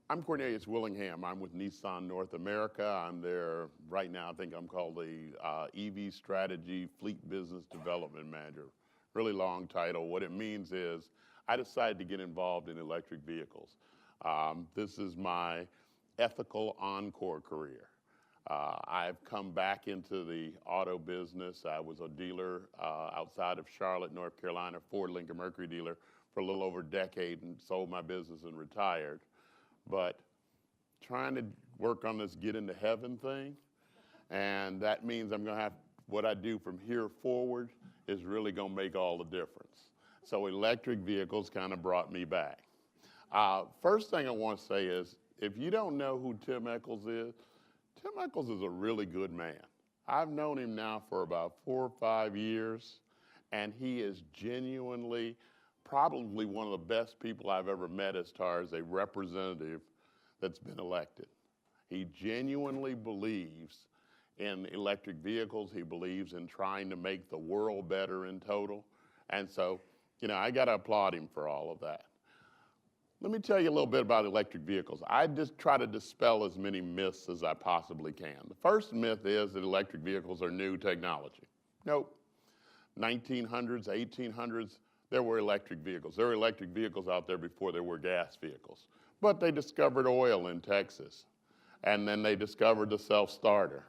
I'm Cornelius Willingham. I'm with Nissan North America. I'm there right now. I think I'm called the EV Strategy Fleet Business Development Manager. Really long title. What it means is I decided to get involved in electric vehicles. This is my ethical encore career. I've come back into the auto business. I was a dealer outside of Charlotte, North Carolina, Ford Lincoln Mercury dealer for a little over a decade and sold my business and retired. But trying to work on this get into heaven thing, and that means I'm gonna have, what I do from here forward is really gonna make all the difference. So electric vehicles kind of brought me back. First thing I want to say is, if you don't know who Tim Echols is, Tim Echols is a really good man. I've known him now for about 4 or 5 years, and he is genuinely probably one of the best people I've ever met as far as a representative that's been elected. He genuinely believes in electric vehicles. He believes in trying to make the world better in total. And so, I got to applaud him for all of that. Let me tell you a little bit about electric vehicles. I just try to dispel as many myths as I possibly can. The first myth is that electric vehicles are new technology. Nope. 1900s, 1800s, there were electric vehicles. There were electric vehicles out there before there were gas vehicles. But they discovered oil in Texas, and then they discovered the self-starter.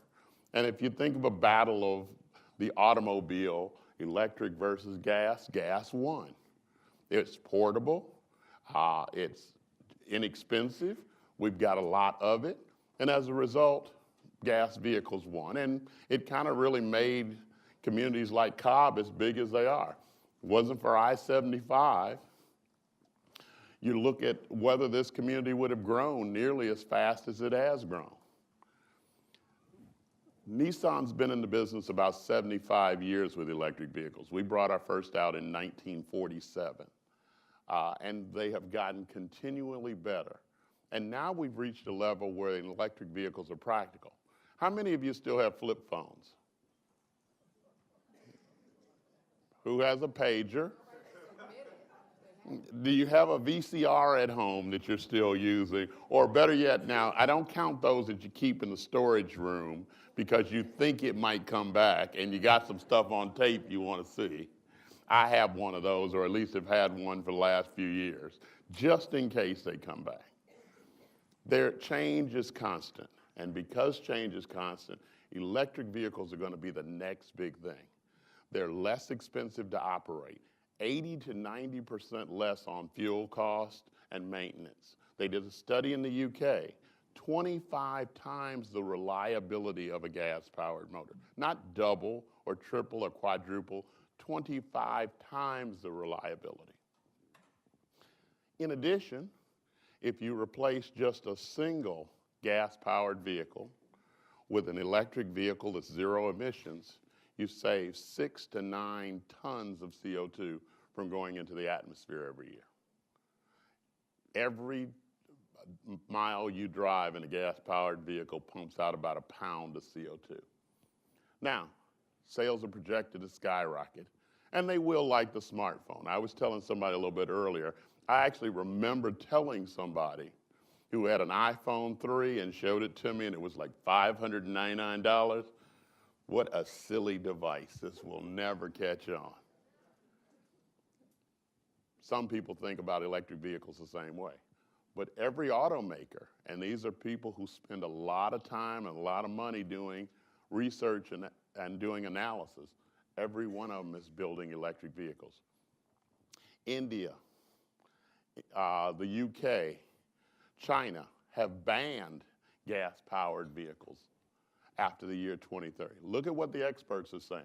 And if you think of a battle of the automobile, electric versus gas, gas won. It's portable, it's inexpensive, we've got a lot of it, and as a result, gas vehicles won. And it kind of really made communities like Cobb as big as they are. It wasn't for I-75, you look at whether this community would have grown nearly as fast as it has grown. Nissan's been in the business about 75 years with electric vehicles. We brought our first out in 1947, and they have gotten continually better. And now we've reached a level where electric vehicles are practical. How many of you still have flip phones? Who has a pager? Do you have a VCR at home that you're still using? Or better yet, now, I don't count those that you keep in the storage room because you think it might come back and you got some stuff on tape you want to see. I have one of those, or at least have had one for the last few years, just in case they come back. Their change is constant, and because change is constant, electric vehicles are going to be the next big thing. They're less expensive to operate, 80 to 90% less on fuel cost and maintenance. They did a study in the UK, 25 times the reliability of a gas-powered motor. Not double or triple or quadruple, 25 times the reliability. In addition, if you replace just a single gas-powered vehicle with an electric vehicle that's zero emissions, you save 6 to 9 tons of CO2 from going into the atmosphere every year. Every mile you drive in a gas-powered vehicle pumps out about a pound of CO2. Now, sales are projected to skyrocket, and they will like the smartphone. I was telling somebody a little bit earlier, I actually remember telling somebody who had an iPhone 3 and showed it to me, and it was like $599. What a silly device. This will never catch on. Some people think about electric vehicles the same way. But every automaker, and these are people who spend a lot of time and a lot of money doing research and doing analysis, every one of them is building electric vehicles. India, the UK, China have banned gas-powered vehicles after the year 2030. Look at what the experts are saying.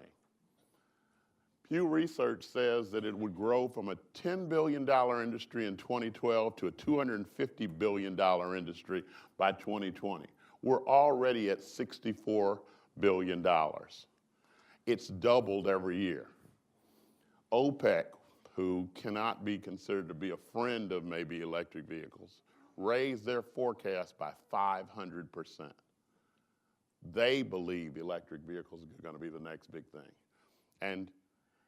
Pew Research says that it would grow from a $10 billion industry in 2012 to a $250 billion industry by 2020. We're already at $64 billion. It's doubled every year. OPEC, who cannot be considered to be a friend of maybe electric vehicles, raised their forecast by 500%. They believe electric vehicles are going to be the next big thing. And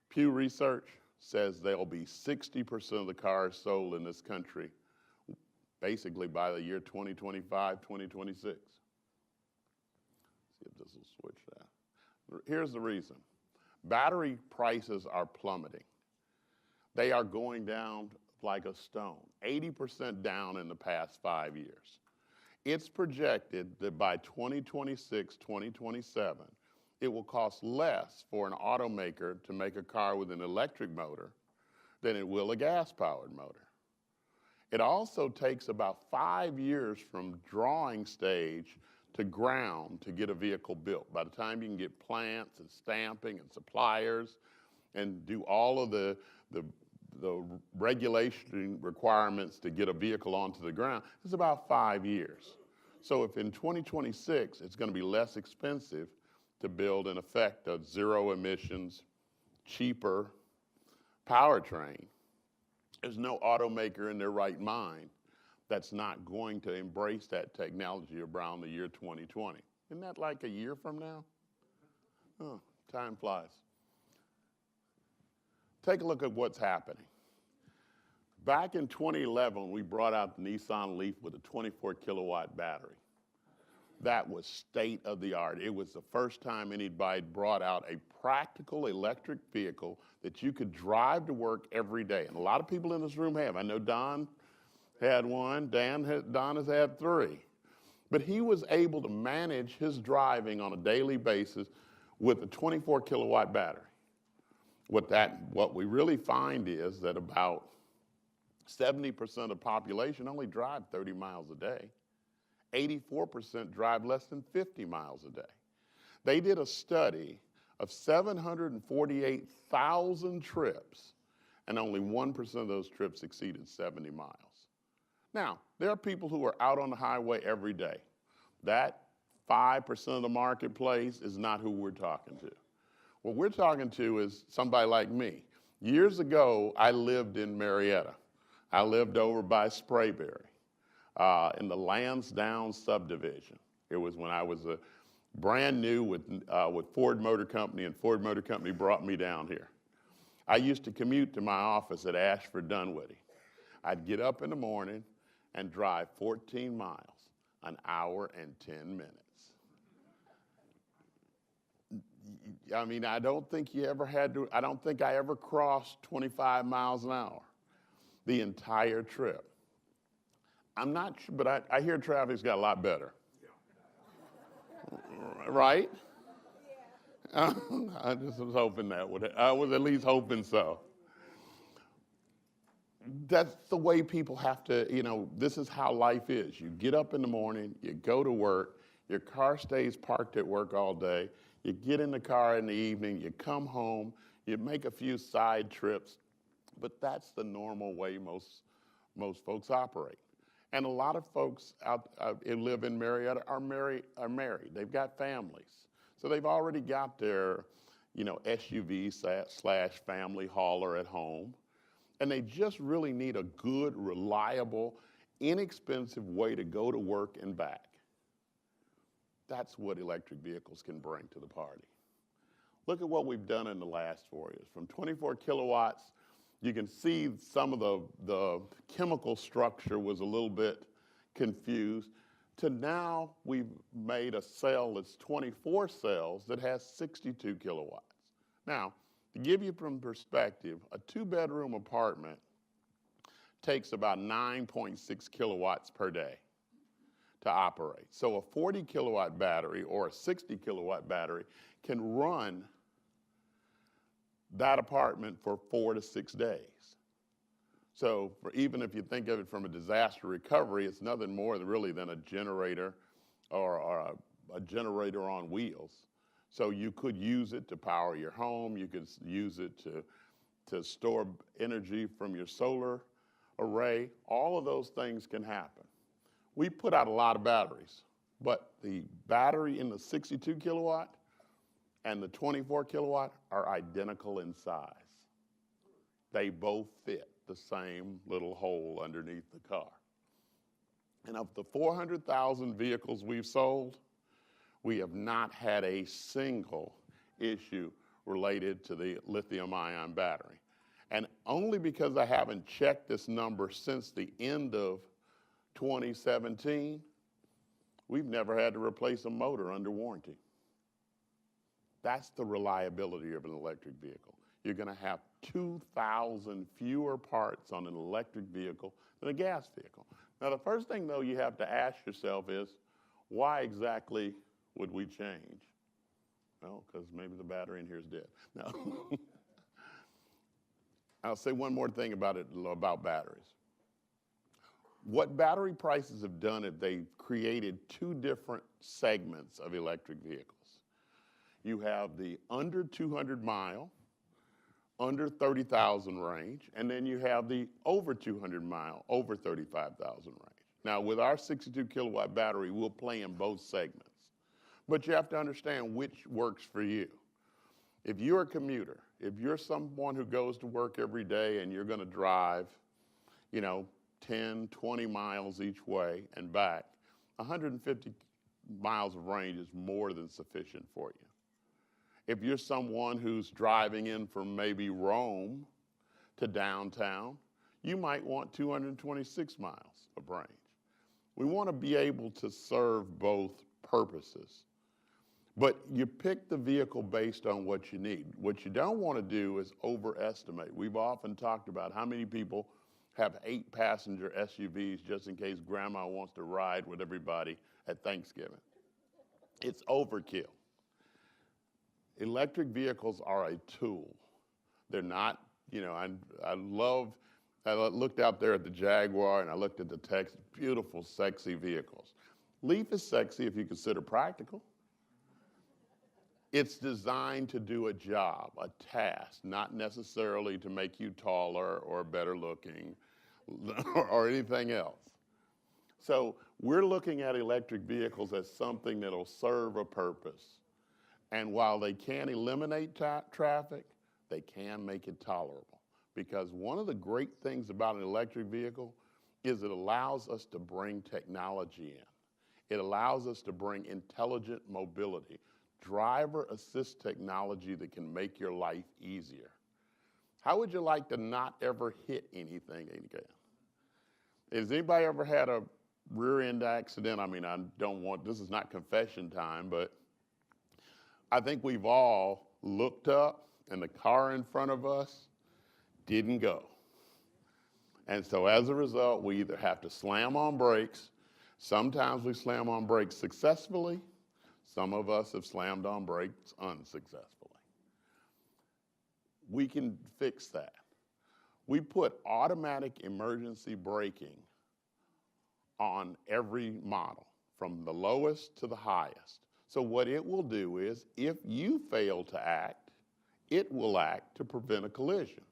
Pew Research says there'll be 60% of the cars sold in this country basically by the year 2025, 2026. See if this will switch that. Here's the reason. Battery prices are plummeting. They are going down like a stone, 80% down in the past 5 years. It's projected that by 2026, 2027, it will cost less for an automaker to make a car with an electric motor than it will a gas-powered motor. It also takes about 5 years from drawing stage to ground to get a vehicle built. By the time you can get plants and stamping and suppliers and do all of the regulation requirements to get a vehicle onto the ground, it's about 5 years. So if in 2026 it's going to be less expensive to build, in effect, a zero emissions, cheaper powertrain, there's no automaker in their right mind that's not going to embrace that technology around the year 2020. Isn't that like a year from now? Oh, time flies. Take a look at what's happening. Back in 2011, we brought out the Nissan Leaf with a 24 kilowatt battery. That was state of the art. It was the first time anybody brought out a practical electric vehicle that you could drive to work every day. And a lot of people in this room have. I know Don had one, Don has had 3. But he was able to manage his driving on a daily basis with a 24 kilowatt battery. What we really find is that about 70% of the population only drive 30 miles a day. 84% drive less than 50 miles a day. They did a study of 748,000 trips, and only 1% of those trips exceeded 70 miles. Now, there are people who are out on the highway every day. That 5% of the marketplace is not who we're talking to. What we're talking to is somebody like me. Years ago, I lived in Marietta. I lived over by Sprayberry in the Lansdowne subdivision. It was when I was brand new with Ford Motor Company, and Ford Motor Company brought me down here. I used to commute to my office at Ashford Dunwoody. I'd get up in the morning and drive 14 miles, an hour and 10 minutes. I mean, I don't think I ever crossed 25 miles an hour the entire trip. I'm not sure, but I hear traffic's got a lot better. Right? I just was hoping I was at least hoping so. That's the way people have to, this is how life is. You get up in the morning, you go to work, your car stays parked at work all day, you get in the car in the evening, you come home, you make a few side trips, but that's the normal way most folks operate. And a lot of folks who live in Marietta are married. They've got families. So they've already got their, SUV / family hauler at home. And they just really need a good, reliable, inexpensive way to go to work and back. That's what electric vehicles can bring to the party. Look at what we've done in the last 4 years. From 24 kilowatts, you can see some of the chemical structure was a little bit confused, to now we've made a cell that's 24 cells that has 62 kilowatts. Now, to give you some perspective, a 2-bedroom apartment takes about 9.6 kilowatts per day to operate. So a 40 kilowatt battery or a 60 kilowatt battery can run that apartment for 4 to 6 days. So even if you think of it from a disaster recovery, it's nothing more really than a generator or a generator on wheels. So you could use it to power your home. You could use it to store energy from your solar array. All of those things can happen. We put out a lot of batteries, but the battery in the 62 kilowatt and the 24 kilowatt are identical in size. They both fit the same little hole underneath the car. And of the 400,000 vehicles we've sold, we have not had a single issue related to the lithium-ion battery. And only because I haven't checked this number since the end of 2017, we've never had to replace a motor under warranty. That's the reliability of an electric vehicle. You're going to have 2,000 fewer parts on an electric vehicle than a gas vehicle. Now, the first thing, though, you have to ask yourself is, why exactly would we change? Well, because maybe the battery in here is dead. No. I'll say one more thing about batteries. What battery prices have done is they've created two different segments of electric vehicles. You have the under 200 mile, under 30,000 range, and then you have the over 200 mile, over 35,000 range. Now, with our 62 kilowatt battery, we'll play in both segments. But you have to understand which works for you. If you're a commuter, if you're someone who goes to work every day and you're going to drive, 10, 20 miles each way and back, 150 miles of range is more than sufficient for you. If you're someone who's driving in from maybe Rome to downtown, you might want 226 miles of range. We want to be able to serve both purposes. But you pick the vehicle based on what you need. What you don't want to do is overestimate. We've often talked about how many people have 8-passenger SUVs just in case grandma wants to ride with everybody at Thanksgiving. It's overkill. Electric vehicles are a tool. They're not, I looked out there at the Jaguar and I looked at the Texas, beautiful, sexy vehicles. Leaf is sexy if you consider practical. It's designed to do a job, a task, not necessarily to make you taller or better looking or anything else. So we're looking at electric vehicles as something that'll serve a purpose. And while they can't eliminate traffic, they can make it tolerable. Because one of the great things about an electric vehicle is it allows us to bring technology in. It allows us to bring intelligent mobility, driver assist technology that can make your life easier. How would you like to not ever hit anything again? Has anybody ever had a rear end accident? This is not confession time, but I think we've all looked up and the car in front of us didn't go. And so as a result, we either have to slam on brakes. Sometimes we slam on brakes successfully. Some of us have slammed on brakes unsuccessfully. We can fix that. We put automatic emergency braking on every model, from the lowest to the highest. So what it will do is, if you fail to act, it will act to prevent a collision.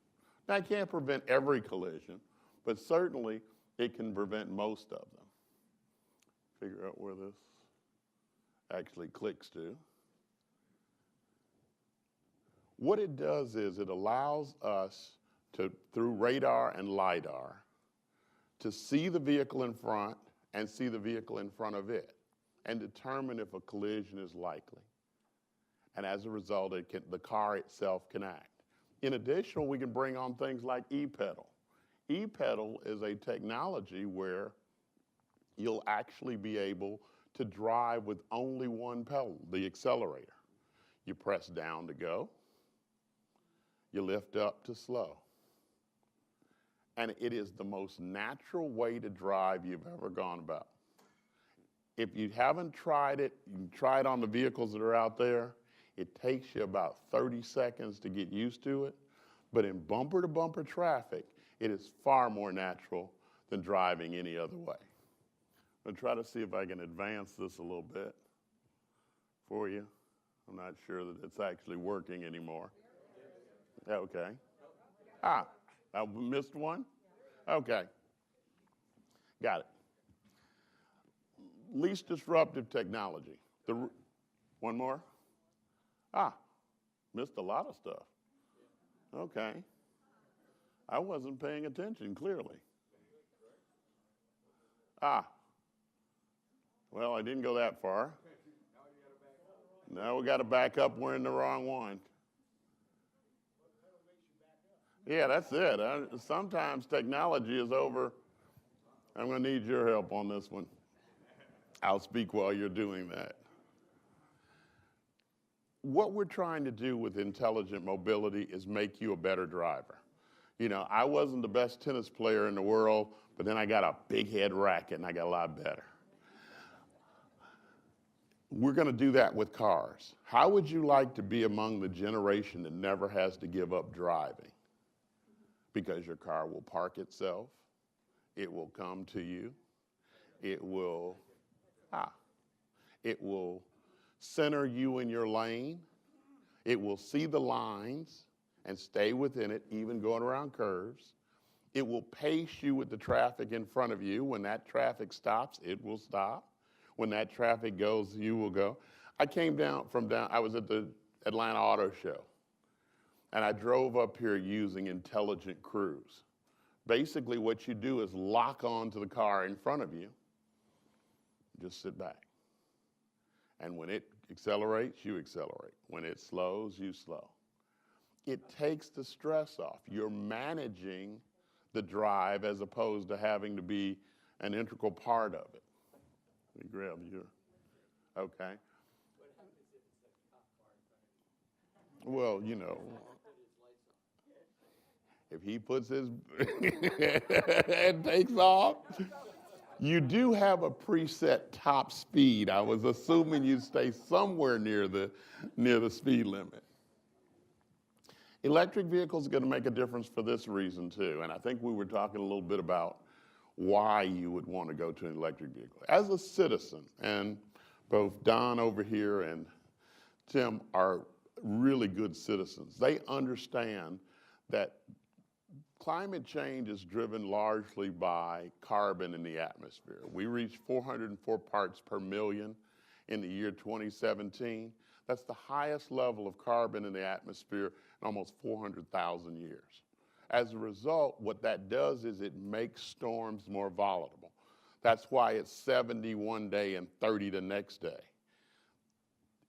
Now, it can't prevent every collision, but certainly it can prevent most of them. Figure out where this actually clicks to. What it does is it allows us to, through radar and LiDAR, to see the vehicle in front and see the vehicle in front of it and determine if a collision is likely. And as a result, the car itself can act. In addition, we can bring on things like ePedal. ePedal is a technology where you'll actually be able to drive with only one pedal, the accelerator. You press down to go, you lift up to slow. And it is the most natural way to drive you've ever gone about. If you haven't tried it, you can try it on the vehicles that are out there. It takes you about 30 seconds to get used to it. But in bumper-to-bumper traffic, it is far more natural than driving any other way. I'm going to try to see if I can advance this a little bit for you. I'm not sure that it's actually working anymore. Okay. I missed one? Okay. Got it. Least disruptive technology. One more? Missed a lot of stuff. Okay. I wasn't paying attention, clearly. Well, I didn't go that far. Now we got to back up. We're in the wrong one. Yeah, that's it. Sometimes technology is over I'm going to need your help on this one. I'll speak while you're doing that. What we're trying to do with intelligent mobility is make you a better driver. You know, I wasn't the best tennis player in the world, but then I got a big head racket and I got a lot better. We're going to do that with cars. How would you like to be among the generation that never has to give up driving? Because your car will park itself, it will come to you, it will center you in your lane, it will see the lines and stay within it, even going around curves. It will pace you with the traffic in front of you. When that traffic stops, it will stop. When that traffic goes, you will go. I came down I was at the Atlanta Auto Show, and I drove up here using Intelligent Cruise. Basically, what you do is lock onto the car in front of you, just sit back. And when it accelerates, you accelerate. When it slows, you slow. It takes the stress off. You're managing the drive as opposed to having to be an integral part of it. Let me grab you. Okay. Well, you know, if he puts his and takes off, you do have a preset top speed. I was assuming you'd stay somewhere near the speed limit. Electric vehicles are going to make a difference for this reason too, and I think we were talking a little bit about why you would want to go to an electric vehicle. As a citizen, and both Don over here and Tim are really good citizens. They understand that climate change is driven largely by carbon in the atmosphere. We reached 404 parts per million in the year 2017. That's the highest level of carbon in the atmosphere in almost 400,000 years. As a result, what that does is it makes storms more volatile. That's why it's 70 one day and 30 the next day.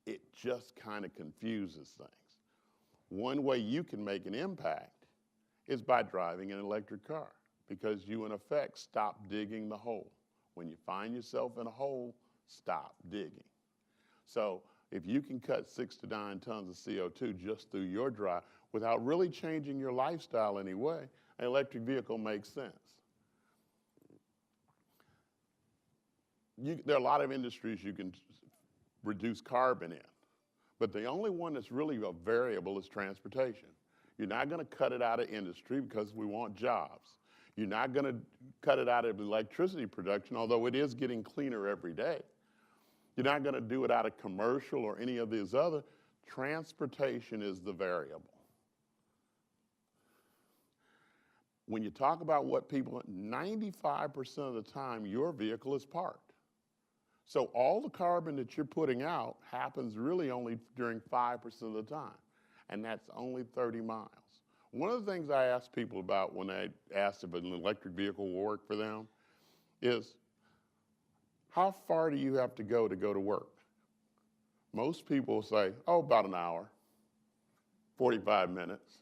It just kind of confuses things. One way you can make an impact is by driving an electric car, because you, in effect, stop digging the hole. When you find yourself in a hole, stop digging. So if you can cut 6 to 9 tons of CO2 just through your drive without really changing your lifestyle anyway, an electric vehicle makes sense. There are a lot of industries you can reduce carbon in, but the only one that's really a variable is transportation. You're not going to cut it out of industry because we want jobs. You're not going to cut it out of electricity production, although it is getting cleaner every day. You're not going to do it out of commercial or any of these other. Transportation is the variable. When you talk about what people, 95% of the time your vehicle is parked. So all the carbon that you're putting out happens really only during 5% of the time, and that's only 30 miles. One of the things I ask people about when I asked if an electric vehicle will work for them is, how far do you have to go to work? Most people say, oh, about an hour, 45 minutes.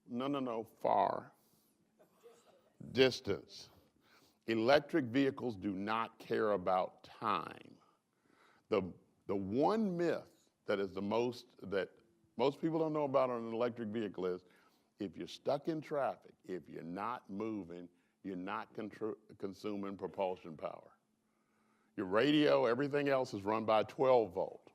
No, far. Distance. Electric vehicles do not care about time. The one myth that most people don't know about on an electric vehicle is, if you're stuck in traffic, if you're not moving, you're not consuming propulsion power. Your radio, everything else is run by 12 volt,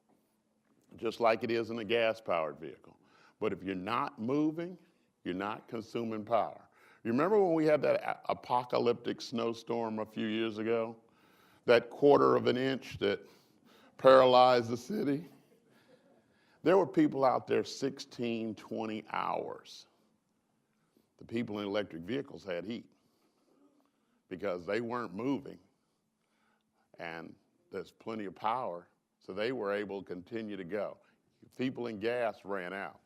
just like it is in a gas-powered vehicle. But if you're not moving, you're not consuming power. You remember when we had that apocalyptic snowstorm a few years ago? That 1/4 of an inch that paralyzed the city? There were people out there 16, 20 hours. The people in electric vehicles had heat because they weren't moving, and there's plenty of power, so they were able to continue to go. People in gas ran out.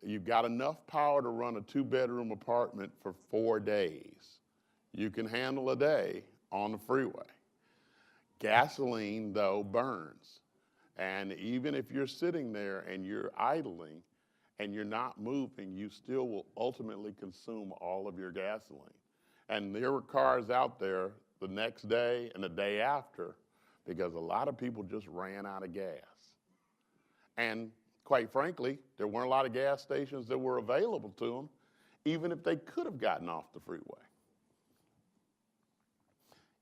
You've got enough power to run a 2-bedroom apartment for 4 days. You can handle a day on the freeway. Gasoline, though, burns. And even if you're sitting there and you're idling, and you're not moving, you still will ultimately consume all of your gasoline. And there were cars out there the next day and the day after because a lot of people just ran out of gas. And quite frankly, there weren't a lot of gas stations that were available to them, even if they could have gotten off the freeway.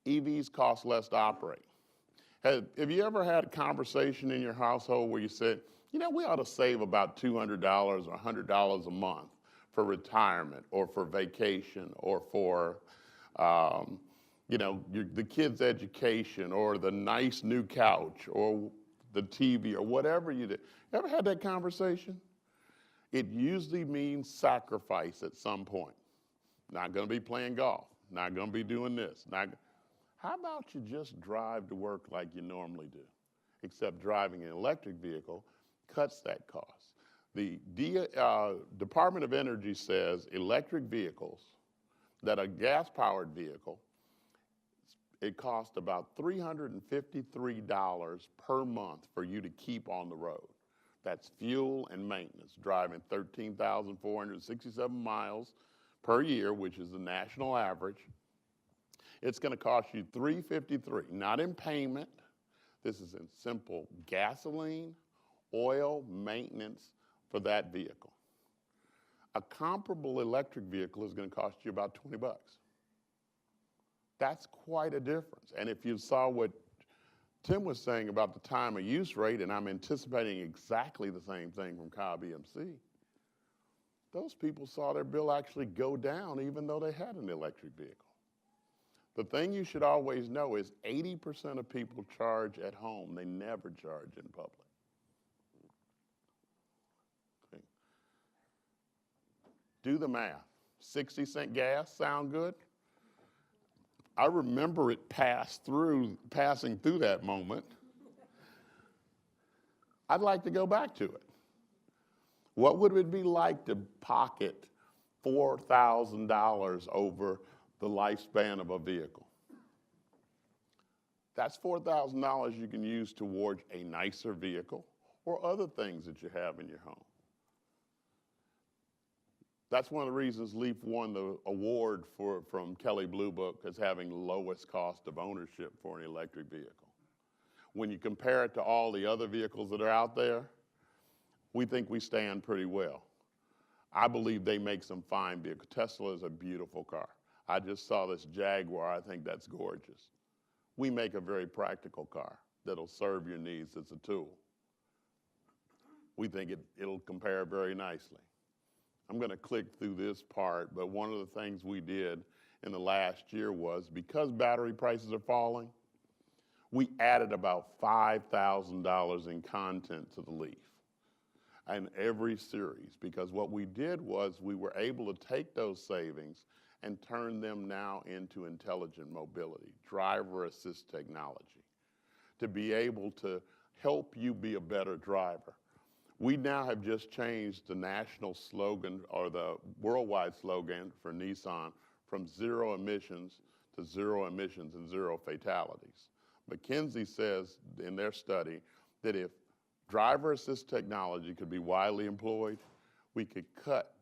EVs cost less to operate. Have you ever had a conversation in your household where you said, you know, we ought to save about $200 or $100 a month for retirement or for vacation or for, you know, the kids' education or the nice new couch or the TV or whatever you did. Ever had that conversation? It usually means sacrifice at some point. Not going to be playing golf. Not going to be doing this. How about you just drive to work like you normally do? Except driving an electric vehicle cuts that cost. The Department of Energy says electric vehicles, that a gas-powered vehicle, it costs about $353 per month for you to keep on the road. That's fuel and maintenance, driving 13,467 miles per year, which is the national average. It's going to cost you $353, not in payment. This is in simple gasoline, oil, maintenance for that vehicle. A comparable electric vehicle is going to cost you about 20 bucks. That's quite a difference. And if you saw what Tim was saying about the time of use rate, and I'm anticipating exactly the same thing from Cobb EMC, those people saw their bill actually go down even though they had an electric vehicle. The thing you should always know is 80% of people charge at home. They never charge in public. Okay. Do the math. 60-cent gas, sound good? I remember it passing through that moment. I'd like to go back to it. What would it be like to pocket $4,000 over the lifespan of a vehicle? That's $4,000 you can use towards a nicer vehicle or other things that you have in your home. That's one of the reasons Leaf won the award from Kelley Blue Book as having the lowest cost of ownership for an electric vehicle. When you compare it to all the other vehicles that are out there, we think we stand pretty well. I believe they make some fine vehicles. Tesla is a beautiful car. I just saw this Jaguar. I think that's gorgeous. We make a very practical car that'll serve your needs as a tool. We think it'll compare very nicely. I'm going to click through this part, but one of the things we did in the last year was, because battery prices are falling, we added about $5,000 in content to the Leaf in every series, because what we did was we were able to take those savings and turn them now into intelligent mobility, driver assist technology, to be able to help you be a better driver. We now have just changed the national slogan or the worldwide slogan for Nissan from zero emissions to zero emissions and zero fatalities. McKinsey says in their study that if driver assist technology could be widely employed, we could cut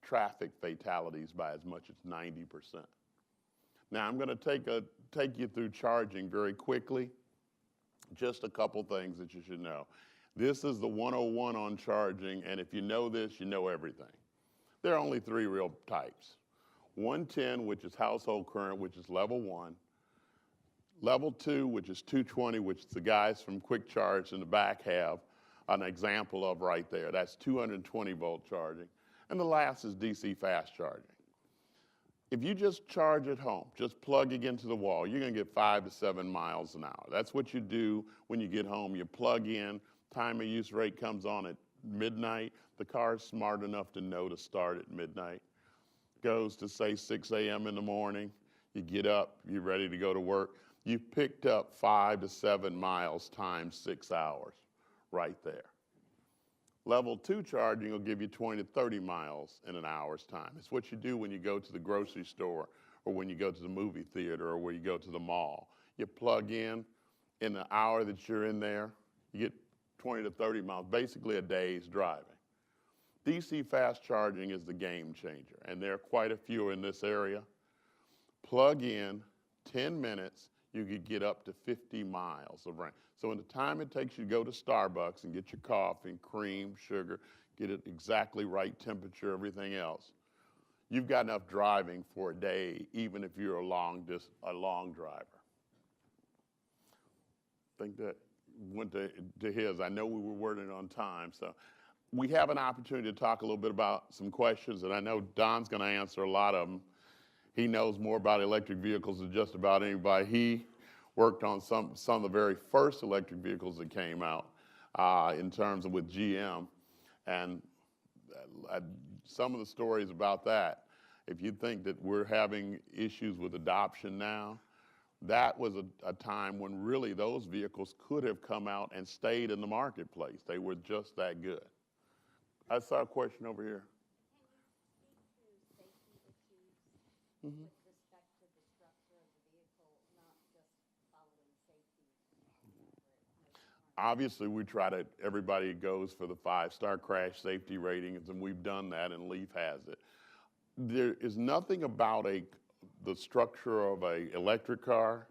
traffic fatalities by as much as 90%. Now I'm going to take you through charging very quickly. Just a couple things that you should know. This is the 101 on charging, and if you know this, you know everything. There are only three real types. 110, which is household current, which is level 1. Level 2, which is 220, which the guys from Quick Charge in the back have an example of right there. That's 220 volt charging. And the last is DC fast charging. If you just charge at home, just plug it into the wall, you're going to get 5 to 7 miles an hour. That's what you do when you get home. You plug in, time of use rate comes on at midnight. The car's smart enough to know to start at midnight. Goes to, say, 6 a.m. in the morning. You get up, you're ready to go to work. You've picked up 5 to 7 miles times 6 hours right there. Level 2 charging will give you 20 to 30 miles in an hour's time. It's what you do when you go to the grocery store or when you go to the movie theater or when you go to the mall. You plug in the hour that you're in there, you get 20 to 30 miles, basically a day's driving. DC fast charging is the game changer, and there are quite a few in this area. Plug in, 10 minutes, you could get up to 50 miles of range. So in the time it takes you to go to Starbucks and get your coffee, cream, sugar, get it exactly right temperature, everything else, you've got enough driving for a day, even if you're a long driver. I think that went to his. I know we were wording on time, so we have an opportunity to talk a little bit about some questions, and I know Don's going to answer a lot of them. He knows more about electric vehicles than just about anybody. He worked on some of the very first electric vehicles that came out in terms of with GM, and some of the stories about that. If you think that we're having issues with adoption now, that was a time when really those vehicles could have come out and stayed in the marketplace. They were just that good. I saw a question over here. Can you speak to safety issues with respect to the structure of the vehicle, not just following safety? Obviously, we try to, everybody goes for the 5-star crash safety ratings, and we've done that, and Leaf has it. There is nothing about the structure of an electric car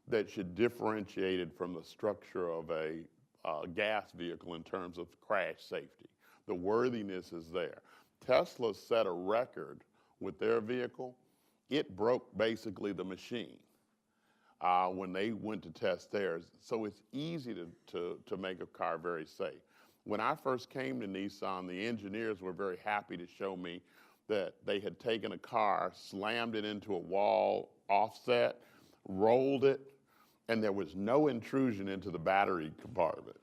that should differentiate it from the structure of a gas vehicle in terms of crash safety. The worthiness is there. Tesla set a record with their vehicle. It broke basically the machine when they went to test theirs. So it's easy to make a car very safe. When I first came to Nissan, the engineers were very happy to show me that they had taken a car, slammed it into a wall offset, rolled it, and there was no intrusion into the battery compartment.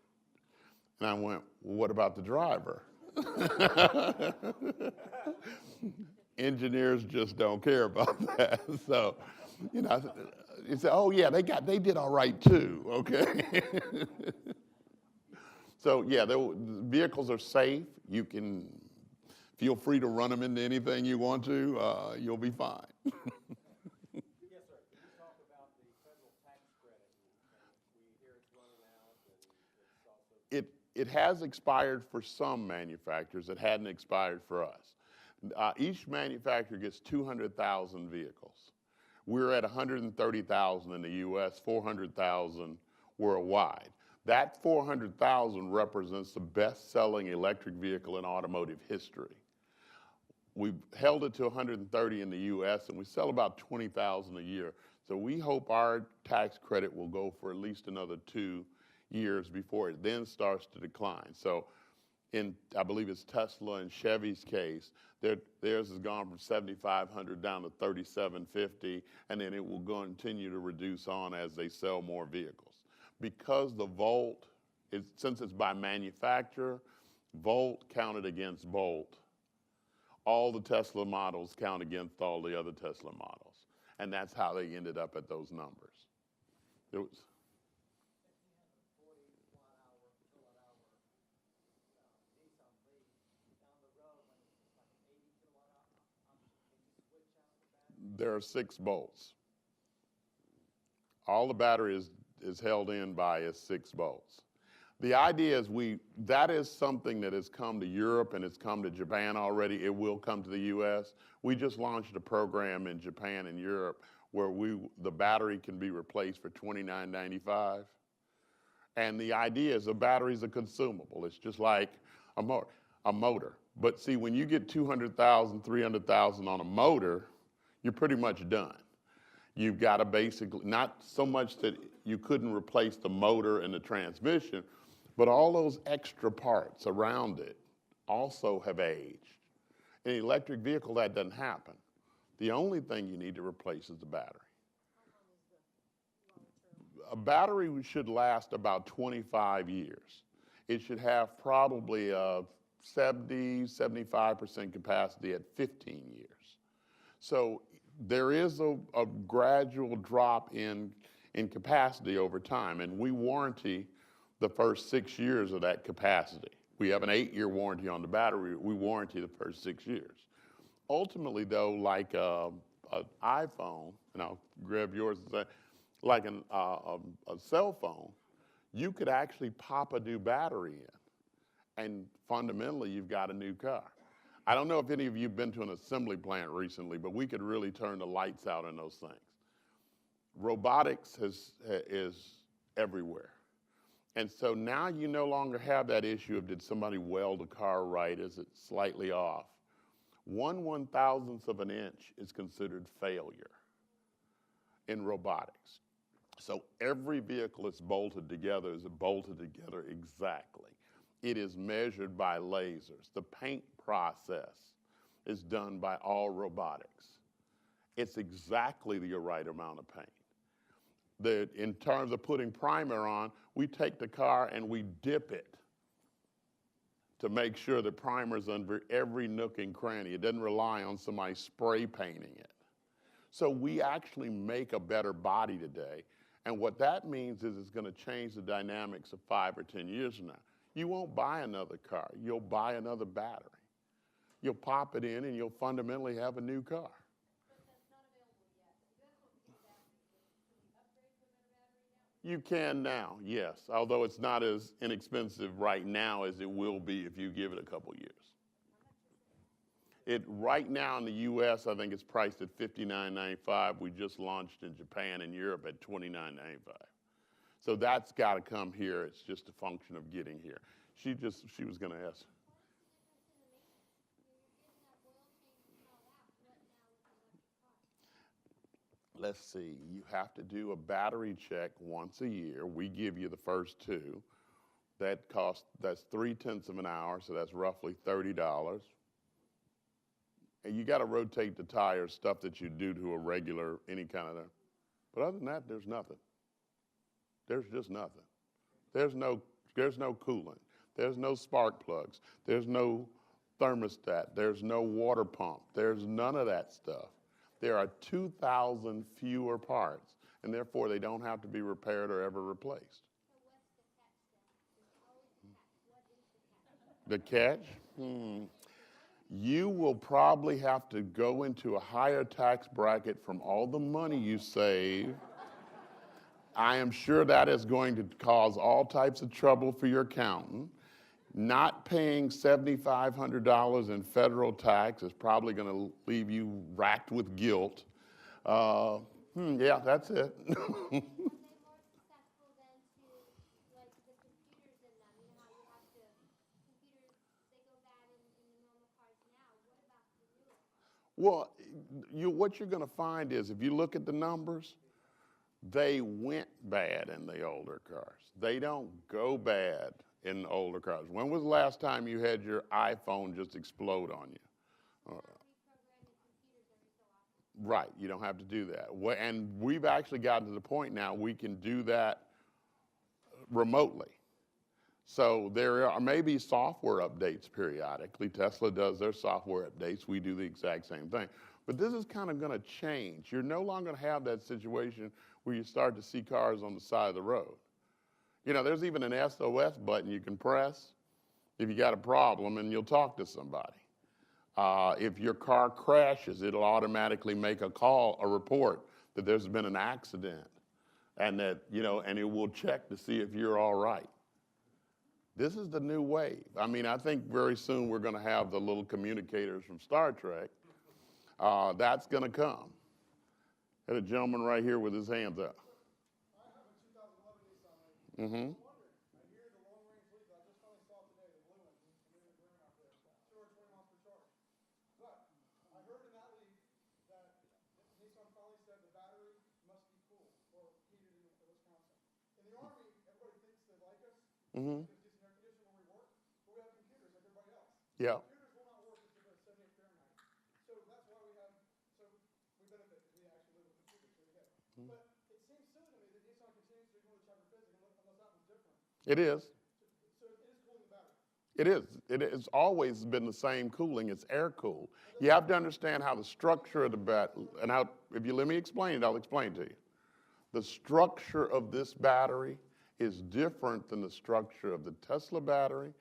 And I went, well, what about the driver? Engineers just don't care about that. So, you know, you say, oh yeah, they did all right too, okay? So yeah, the vehicles are safe. You can feel free to run them into anything you want to. You'll be fine. Yes, sir. Can you talk about the federal tax credit? We hear it's running out, and it's also... It has expired for some manufacturers. It hadn't expired for us. Each manufacturer gets 200,000 vehicles. We're at 130,000 in the US, 400,000 worldwide. That 400,000 represents the best-selling electric vehicle in automotive history. We've held it to 130 in the US, and we sell about 20,000 a year. So we hope our tax credit will go for at least another 2 years before it then starts to decline. So I believe it's Tesla and Chevy's case, theirs has gone from 7,500 down to 3,750, and then it will continue to reduce on as they sell more vehicles. Because the Volt, since it's by manufacturer, Volt counted against Bolt. All the Tesla models count against all the other Tesla models. And that's how they ended up at those numbers. It was, there are 6 bolts. All the battery is held in by 6 bolts. The idea is that is something that has come to Europe and it's come to Japan already. It will come to the US. We just launched a program in Japan and Europe where the battery can be replaced for $29.95. And the idea is a battery's a consumable. It's just like a motor. But see, when you get 200,000, 300,000 on a motor, you're pretty much done. You've got to basically, not so much that you couldn't replace the motor and the transmission, but all those extra parts around it also have aged. In an electric vehicle, that doesn't happen. The only thing you need to replace is the battery. A battery should last about 25 years. It should have probably a 70, 75% capacity at 15 years. So there is a gradual drop in capacity over time, and we warranty the first 6 years of that capacity. We have an 8-year warranty on the battery. We warranty the first 6 years. Ultimately, though, like an iPhone, and I'll grab yours and say, like a cell phone, you could actually pop a new battery in and fundamentally, you've got a new car. I don't know if any of you have been to an assembly plant recently, but we could really turn the lights out on those things. Robotics is everywhere. And so now you no longer have that issue of did somebody weld a car right? Is it slightly off? 1/1000th of an inch is considered failure in robotics. So every vehicle that's bolted together is bolted together exactly. It is measured by lasers. The paint process is done by all robotics. It's exactly the right amount of paint. In terms of putting primer on, we take the car and we dip it to make sure the primer's under every nook and cranny. It doesn't rely on somebody spray painting it. So we actually make a better body today. And what that means is it's going to change the dynamics of 5 or 10 years from now. You won't buy another car. You'll buy another battery. You'll pop it in and you'll fundamentally have a new car. You can now, yes, although it's not as inexpensive right now as it will be if you give it a couple years. Right now in the US, I think it's priced at $59.95. We just launched in Japan and Europe at $29.95. So that's got to come here. It's just a function of getting here. She was going to ask. Let's see, you have to do a battery check once a year. We give you the first 2. That's 0.3 of an hour, so that's roughly $30. And you got to rotate the tires, stuff that you do to a regular, any kind of, but other than that, there's nothing. There's just nothing. There's no coolant. There's no spark plugs. There's no thermostat. There's no water pump. There's none of that stuff. There are 2,000 fewer parts, and therefore they don't have to be repaired or ever replaced. The catch? You will probably have to go into a higher tax bracket from all the money you save. I am sure that is going to cause all types of trouble for your accountant. Not paying $7,500 in federal tax is probably going to leave you racked with guilt. Yeah, that's it. Well, what you're going to find is if you look at the numbers, they went bad in the older cars. They don't go bad in the older cars. When was the last time you had your iPhone just explode on you? Right, you don't have to do that. And we've actually gotten to the point now we can do that remotely. So there are maybe software updates periodically. Tesla does their software updates. We do the exact same thing. But this is kind of going to change. You're no longer going to have that situation where you start to see cars on the side of the road. You know, there's even an SOS button you can press if you got a problem, and you'll talk to somebody. If your car crashes, it'll automatically make a report that there's been an accident, and that, you know, and it will check to see if you're all right. This is the new wave. I mean, I think very soon we're going to have the little communicators from Star Trek. That's going to come. Got a gentleman right here with his hands up. I have a 2011 Nissan. Mm-hmm. I hear the long-range lead I just finally saw today, the blue one, the green out there, 220 miles per charge. But I heard in that lead that Nissan finally said the battery must be cool or heated in Wisconsin. In the Army, everybody thinks they like us. Mm-hmm. There's decent air conditioning where we work, but we have computers like everybody else. Yeah. Computers will not work if they're at 78 Fahrenheit. So that's why we benefit because we actually live with computers. So we get it. But it seems silly to me that Nissan continues to ignore the charger physics unless that one's different. It is. So it is cooling the battery. It is. It has always been the same cooling. It's air cooled. You have to understand how the structure of the battery, and how, if you let me explain it, I'll explain to you. The structure of this battery is different than the structure of the Tesla battery,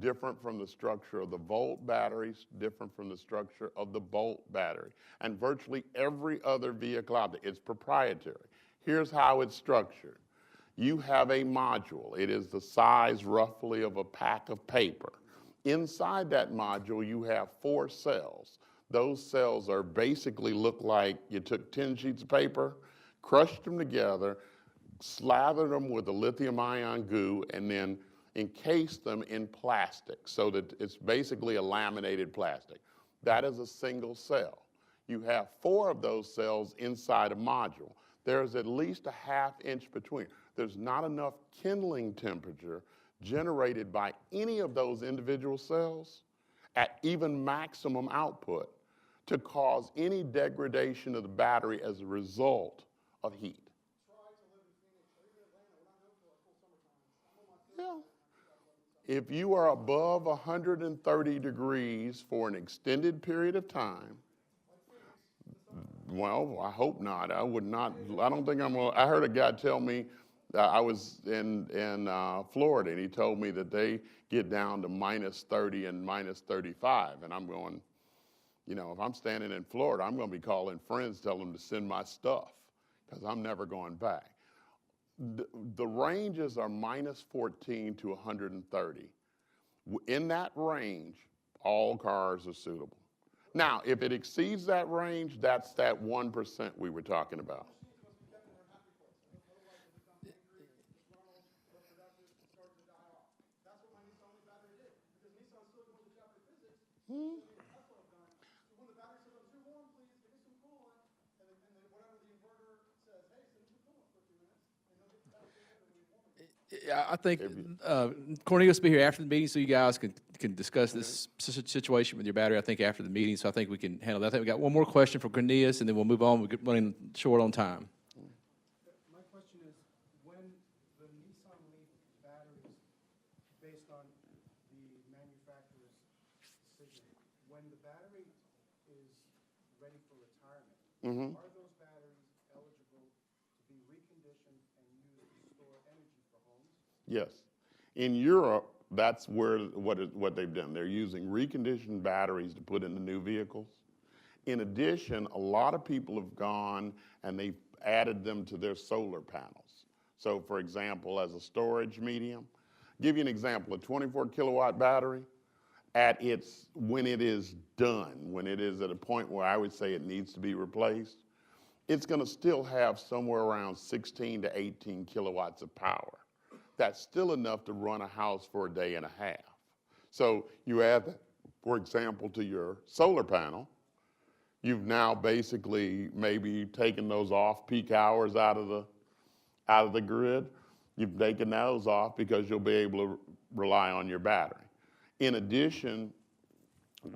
different from the structure of the Volt batteries, different from the structure of the Bolt battery, and virtually every other vehicle out there. It's proprietary. Here's how it's structured. You have a module. It is the size roughly of a pack of paper. Inside that module, you have 4 cells. Those cells are basically look like you took 10 sheets of paper, crushed them together, slathered them with a lithium ion goo, and then encased them in plastic so that it's basically a laminated plastic. That is a single cell. You have 4 of those cells inside a module. There's at least a ½ inch between. There's not enough kindling temperature generated by any of those individual cells at even maximum output to cause any degradation of the battery as a result of heat. Yeah. If you are above 130 degrees for an extended period of time, well, I hope not. I would not. I don't think I'm gonna. I heard a guy tell me, I was in Florida, and he told me that they get down to -30 and -35, and I'm going, you know, if I'm standing in Florida, I'm going to be calling friends, telling them to send my stuff, because I'm never going back. The ranges are -14 to 130. In that range, all cars are suitable. Now, if it exceeds that range, that's that 1% we were talking about. Yeah, I think Cornelius will be here after the meeting, so you guys can discuss this situation with your battery, I think, after the meeting, so I think we can handle that. I think we got one more question for Cornelius, and then we'll move on. We're running short on time. My question is, when the Nissan Leaf batteries, based on the manufacturer's decision, when the battery is ready for retirement, are those batteries eligible to be reconditioned and used to store energy for homes? Yes. In Europe, that's where what they've done. They're using reconditioned batteries to put in the new vehicles. In addition, a lot of people have gone and they've added them to their solar panels. So, for example, as a storage medium, give you an example, a 24 kilowatt battery, when it is done, when it is at a point where I would say it needs to be replaced, it's going to still have somewhere around 16 to 18 kilowatts of power. That's still enough to run a house for a day and a half. So you add that, for example, to your solar panel. You've now basically maybe taken those off-peak hours out of the grid. You've taken those off because you'll be able to rely on your battery. In addition,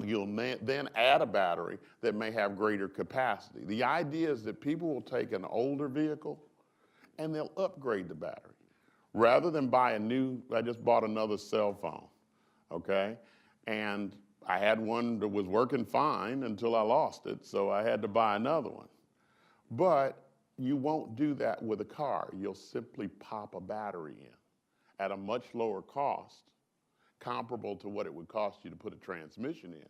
you'll then add a battery that may have greater capacity. The idea is that people will take an older vehicle and they'll upgrade the battery. Rather than buy I just bought another cell phone, okay? And I had one that was working fine until I lost it, so I had to buy another one. But you won't do that with a car. You'll simply pop a battery in at a much lower cost, comparable to what it would cost you to put a transmission in.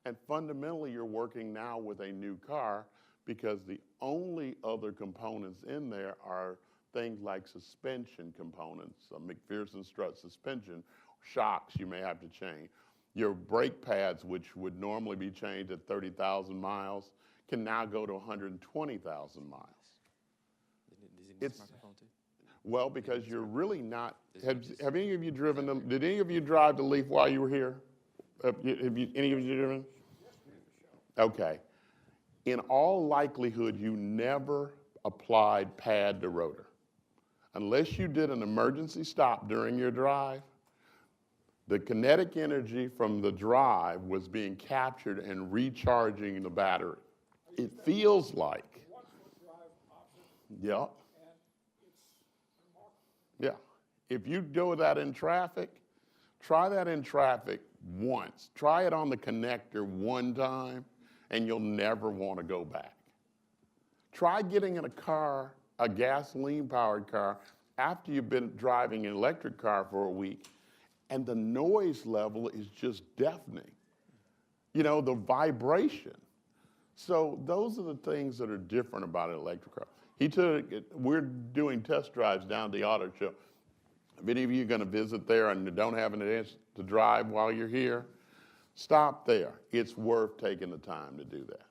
And fundamentally, you're working now with a new car because the only other components in there are things like suspension components, a McPherson strut suspension, shocks you may have to change. Your brake pads, which would normally be changed at 30,000 miles, can now go to 120,000 miles. Well, because you're really not, have any of you driven, did any of you drive the Leaf while you were here? Any of you driven? Okay. In all likelihood, you never applied pad to rotor. Unless you did an emergency stop during your drive, the kinetic energy from the drive was being captured and recharging the battery. It feels like. Yeah. Yeah. If you do that in traffic, try that in traffic once. Try it on the connector one time, and you'll never want to go back. Try getting in a car, a gasoline-powered car, after you've been driving an electric car for a week, and the noise level is just deafening. You know, the vibration. So those are the things that are different about an electric car. We're doing test drives down the auto show. If any of you are going to visit there and don't have an chance to drive while you're here, stop there. It's worth taking the time to do that.